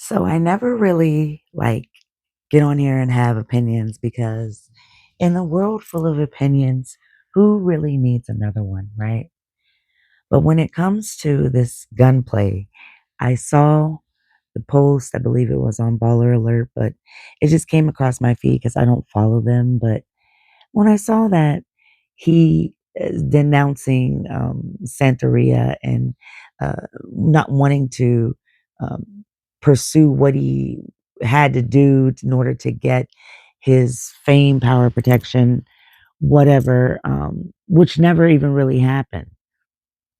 So I never really get on here and have opinions because in a world full of opinions, who really needs another one, right? But when it comes to this gunplay, I saw the post, I believe it was on Baller Alert, but it just came across my feed because I don't follow them. But when I saw that he is denouncing Santeria and not wanting to um, pursue what he had to do in order to get his fame, power, protection, whatever, which never even really happened,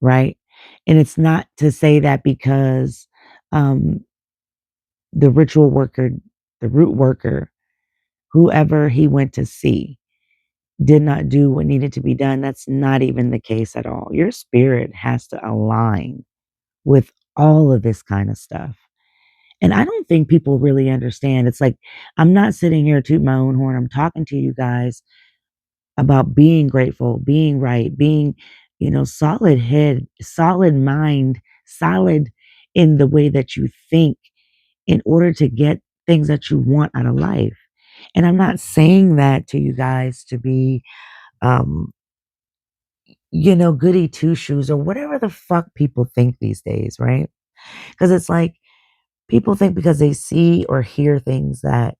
right? And it's not to say that because um, the ritual worker, the root worker, whoever he went to see, did not do what needed to be done. That's not even the case at all. Your spirit has to align with all of this kind of stuff. And I don't think people really understand. It's like, I'm not sitting here to toot my own horn. I'm talking to you guys about being grateful, being right, being, solid head, solid mind, solid in the way that you think in order to get things that you want out of life. And I'm not saying that to you guys to be um goody two shoes or whatever the fuck people think these days, right? Because it's like people think because they see or hear things that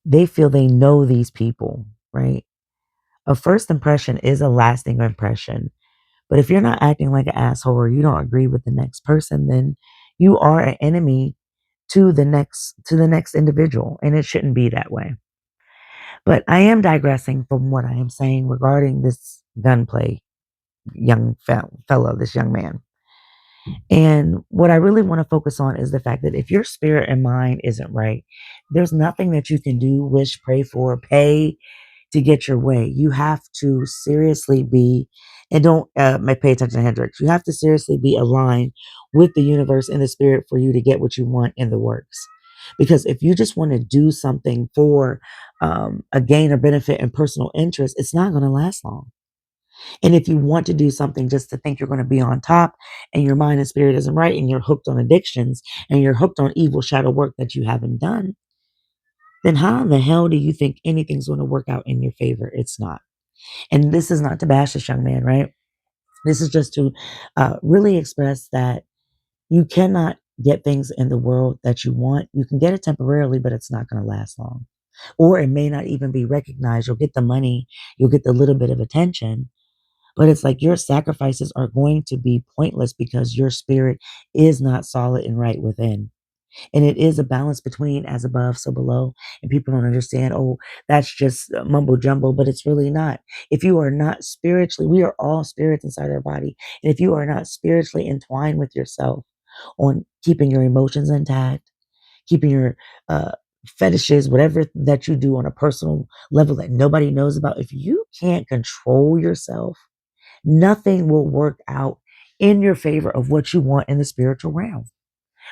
they feel they know these people, right? A first impression is a lasting impression. But if you're not acting like an asshole or you don't agree with the next person, then you are an enemy to the next individual. And it shouldn't be that way. But I am digressing from what I am saying regarding this gunplay young fellow, this young man. And what I really want to focus on is the fact that if your spirit and mind isn't right, there's nothing that you can do, wish, pray for, pay to get your way. You have to seriously be, and don't pay attention to Hendrix, you have to seriously be aligned with the universe and the spirit for you to get what you want in the works. Because if you just want to do something for a gain or benefit and personal interest, it's not going to last long. And if you want to do something just to think you're going to be on top and your mind and spirit isn't right and you're hooked on addictions and you're hooked on evil shadow work that you haven't done, then how in the hell do you think anything's going to work out in your favor? It's not. And this is not to bash this young man, right? This is just to really express that you cannot get things in the world that you want. You can get it temporarily, but it's not going to last long. Or it may not even be recognized. You'll get the money, you'll get the little bit of attention, but it's like your sacrifices are going to be pointless because your spirit is not solid and right within. And it is a balance between as above, so below. And people don't understand, oh, that's just mumbo jumbo, but it's really not. If you are not spiritually, we are all spirits inside our body. And if you are not spiritually entwined with yourself on keeping your emotions intact, keeping your fetishes, whatever that you do on a personal level that nobody knows about, if you can't control yourself, nothing will work out in your favor of what you want in the spiritual realm.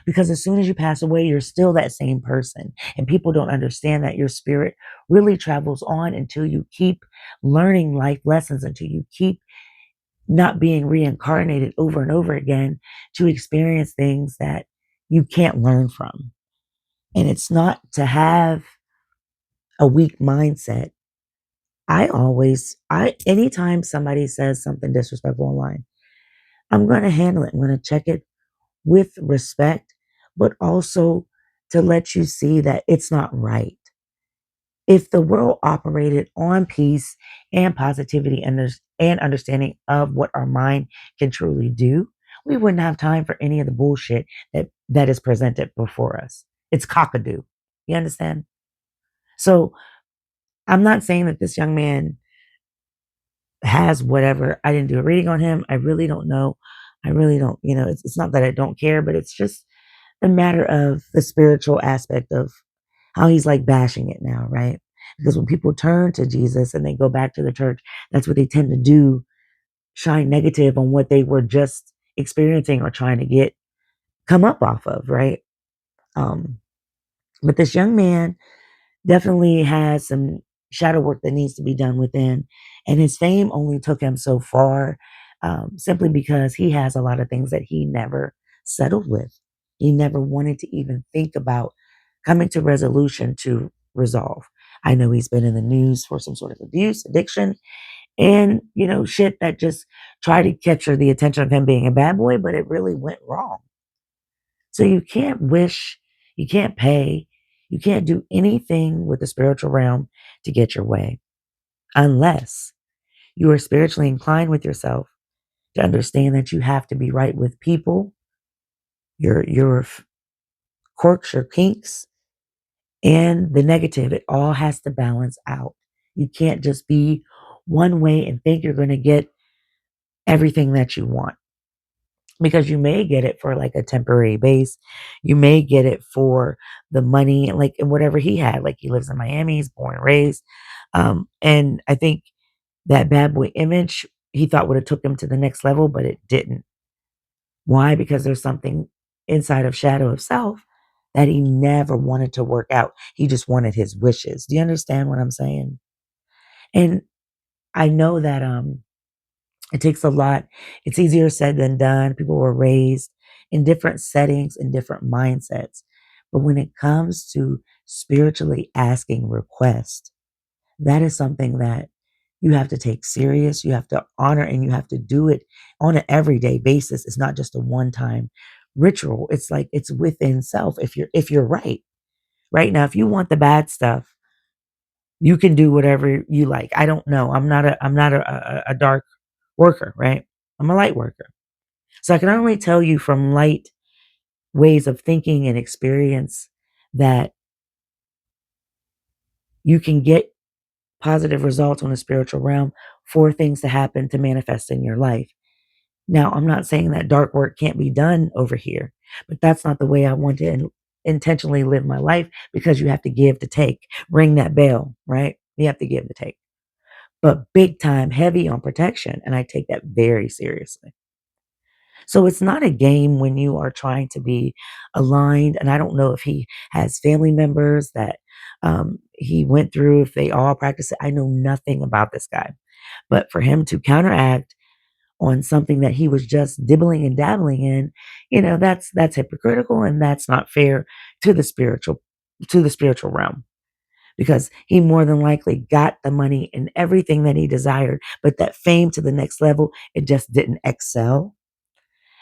Because as soon as you pass away, you're still that same person. And people don't understand that your spirit really travels on until you keep learning life lessons, until you keep not being reincarnated over and over again to experience things that you can't learn from. And it's not to have a weak mindset. Anytime somebody says something disrespectful online, I'm going to handle it. I'm going to check it with respect, but also to let you see that it's not right. If the world operated on peace and positivity and understanding of what our mind can truly do, we wouldn't have time for any of the bullshit that is presented before us. It's cockadoo. You understand? So I'm not saying that this young man has whatever. I didn't do a reading on him. I really don't know. I really don't, it's not that I don't care, but it's just a matter of the spiritual aspect of how he's like bashing it now, right? Because when people turn to Jesus and they go back to the church, that's what they tend to do, shine negative on what they were just experiencing or trying to come up off of, right? Um, but this young man definitely has some shadow work that needs to be done within. And his fame only took him so far simply because he has a lot of things that he never settled with. He never wanted to even think about coming to resolution to resolve. I know he's been in the news for some sort of abuse, addiction, and, shit that just tried to capture the attention of him being a bad boy, but it really went wrong. So you can't wish, you can't pay, you can't do anything with the spiritual realm to get your way unless you are spiritually inclined with yourself to understand that you have to be right with people, your quirks, your kinks, and the negative. It all has to balance out. You can't just be one way and think you're going to get everything that you want, because you may get it for like a temporary base. You may get it for the money, like and whatever he had. Like he lives in Miami, he's born and raised. And I think that bad boy image he thought would have took him to the next level, but it didn't. Why? Because there's something inside of Shadow of Self that he never wanted to work out. He just wanted his wishes. Do you understand what I'm saying? And I know that it takes a lot. It's easier said than done. People were raised in different settings and different mindsets. But when it comes to spiritually asking requests, that is something that you have to take serious. You have to honor, and you have to do it on an everyday basis. It's not just a one-time ritual. It's like it's within self. If you're right now, if you want the bad stuff, you can do whatever you like. I don't know. I'm not a dark worker, right? I'm a light worker. So I can only tell you from light ways of thinking and experience that you can get positive results on the spiritual realm for things to happen to manifest in your life. Now, I'm not saying that dark work can't be done over here, but that's not the way I want to intentionally live my life, because you have to give to take. Ring that bell, right? You have to give to take. But big time, heavy on protection. And I take that very seriously. So it's not a game when you are trying to be aligned. And I don't know if he has family members that he went through, if they all practice it. I know nothing about this guy. But for him to counteract on something that he was just dibbling and dabbling in, that's hypocritical, and that's not fair to the spiritual realm, because he more than likely got the money and everything that he desired, but that fame to the next level, it just didn't excel.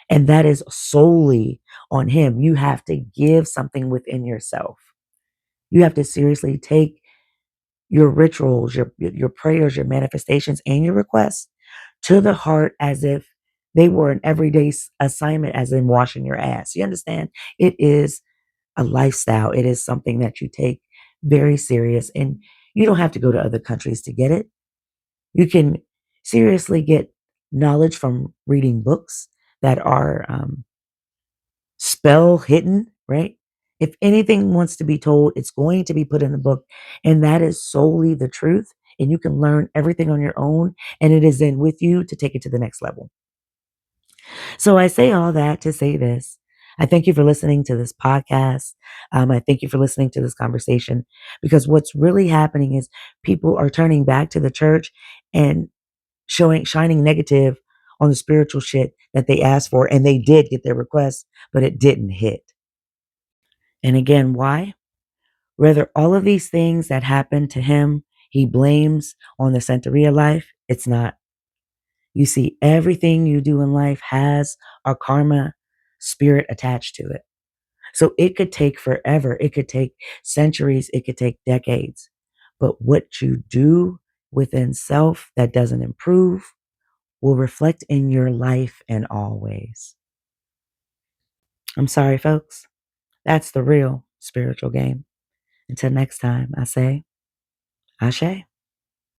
And that is solely on him. You have to give something within yourself. You have to seriously take your rituals, your prayers, your manifestations, and your requests to the heart as if they were an everyday assignment, as in washing your ass. You understand? It is a lifestyle. It is something that you take very serious, and you don't have to go to other countries to get it. You can seriously get knowledge from reading books that are spell hidden, right? If anything wants to be told, it's going to be put in the book, and that is solely the truth. And you can learn everything on your own, and it is in with you to take it to the next level. So I say all that to say this. I thank you for listening to this podcast. I thank you for listening to this conversation, because what's really happening is people are turning back to the church and shining negative on the spiritual shit that they asked for, and they did get their request, but it didn't hit. And again, why? Whether all of these things that happened to him, he blames on the Santeria life, it's not. You see, everything you do in life has a karma spirit attached to it. So it could take forever. It could take centuries. It could take decades. But what you do within self that doesn't improve will reflect in your life in all ways. I'm sorry, folks. That's the real spiritual game. Until next time, I say, Ashe.